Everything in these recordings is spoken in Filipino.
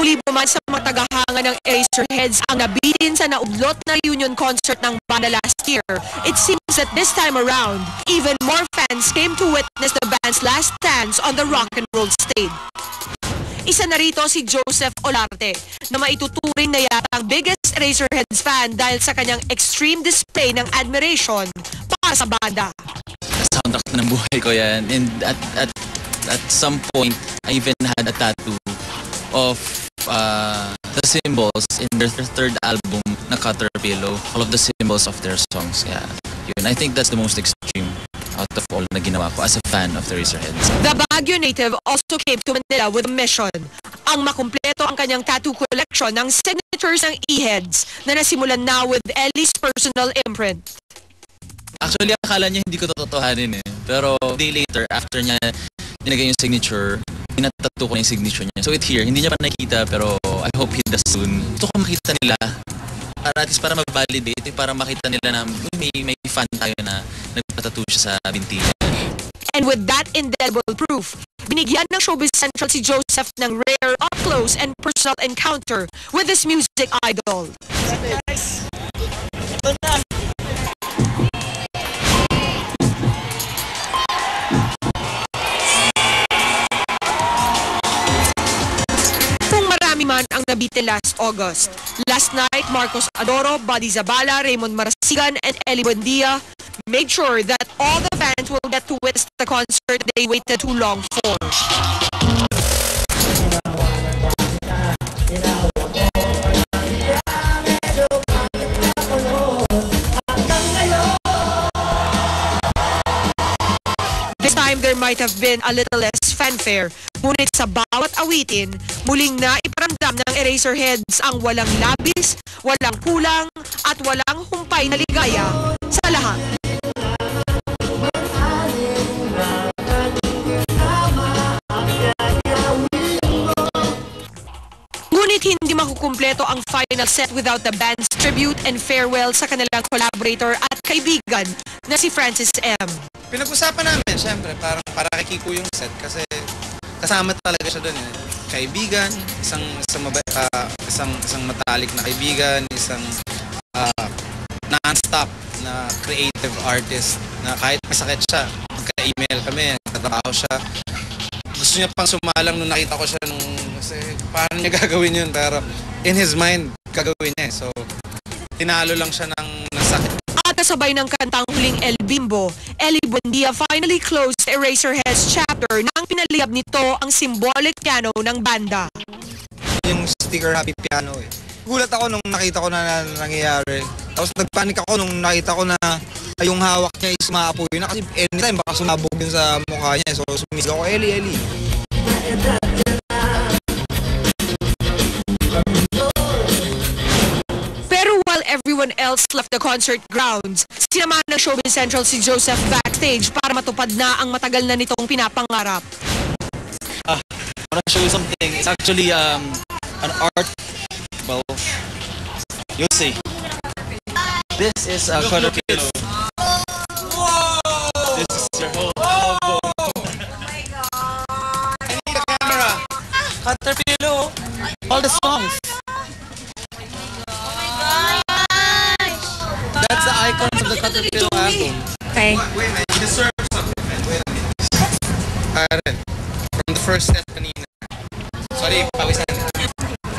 Libo-libo man sa mga tagahanga ng Eraserheads ang nabitin sa naudlot na reunion concert ng banda last year, it seems that this time around, even more fans came to witness the band's last dance on the rock and roll stage. Isa na rito si Joseph Olarte na maituturing na yata ang biggest Eraserheads fan dahil sa kanyang extreme display ng admiration para sa banda. Soundtrack ng buhay ko yan, and at some point I even had a tattoo of the symbols in their third album na Caterpillar, all of the symbols of their songs. Yeah, yun. I think that's the most extreme out of all na ginawa ko as a fan of the Eraserheads. The Baguio native also came to Manila with a mission. Ang makumpleto ang kanyang tattoo collection ng signatures ng E-Heads na nasimulan na with Ellie's personal imprint. Actually, akala niya hindi ko totohanin eh. Pero day later, after niya nilagay yung signature, pinatattoo ko na yung signature niya. So it's here. Hindi niya pa nakita, pero I hope he does soon. Gusto ko makita nila. Para at least para ma-validate, para makita nila na may fan tayo na nagpatattoo siya sa binti. And with that indelible proof, binigyan ng Showbiz Central si Joseph ng rare, up-close, and personal encounter with his music idol. Man ang nabitin last August. Last night, Marcos Adoro, Buddy Zabala, Raymond Marasigan, and Ellie Buendia made sure that all the fans will get to witness the concert they waited too long for. This time, there might have been a little less fanfare. Ngunit sa bawat awitin, muling na iparamdam ng Eraserheads ang walang labis, walang kulang, at walang humpay na ligaya sa lahat. Ngunit hindi makukumpleto ang final set without the band's tribute and farewell sa kanilang collaborator at kaibigan na si Francis M. Pinag-usapan namin, syempre, para kikiko yung set kasi kasama talaga siya doon eh. Kaibigan, isang matalik na kaibigan, isang non-stop na creative artist na kahit masakit siya, magka-email kami, nagtatrabaho siya. Gusto niya pang sumalang nung nakita ko siya kasi paano niya gagawin yun, pero in his mind, gagawin niya eh. So, tinalo lang siya ng sakit. At kasabay ng kantang Huling El Bimbo, Ellie Buendia finally closed Eraserheads chapter nang pinaliyab nito ang symbolic piano ng banda. Yung sticker Happy Piano eh. Gulat ako nung nakita ko na nangyayari. Tapos nagpanik ako nung nakita ko na yung hawak niya is maapoy na kasi anytime baka sumabog din sa mukha niya. So sumisigaw ako, Ellie. Everyone else left the concert grounds. Sinamahan ng Showbiz Central si Joseph backstage para matupad na ang matagal na nitong pinapangarap. I want to show you something. It's actually an art. Well, you'll see. This is a Caterpillar. This is your whole album. Oh my God! I need a camera. Caterpillar. All the songs. That's the icons of the Caterpillar album. Okay. Wait a minute, you deserve something, man. Wait a minute. From the first set kanina. Sorry, pawisan.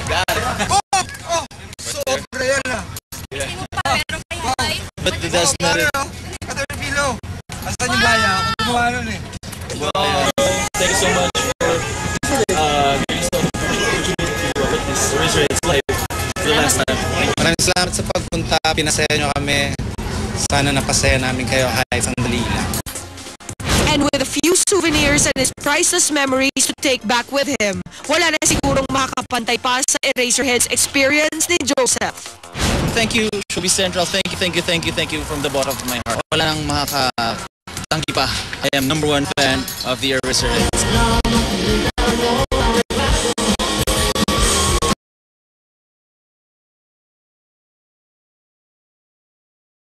Got it. Oh! Sobra yan ah. But that's not it. Caterpillar. Asan yung baya? Ako gumawa nun eh. Well, thank you so much for giving us the opportunity to witness Eraserheads live for the last time. Maraming salamat sa pagpunta. Pinasaya nyo kami. Sana napasaya namin kayo kahit sandali lang. And with a few souvenirs and his priceless memories to take back with him, wala na sigurong makakapantay pa sa Eraserheads experience ni Joseph. Thank you, Showbiz Central. Thank you from the bottom of my heart. Wala nang makakatanggi pa. I am #1 fan of the Eraserheads.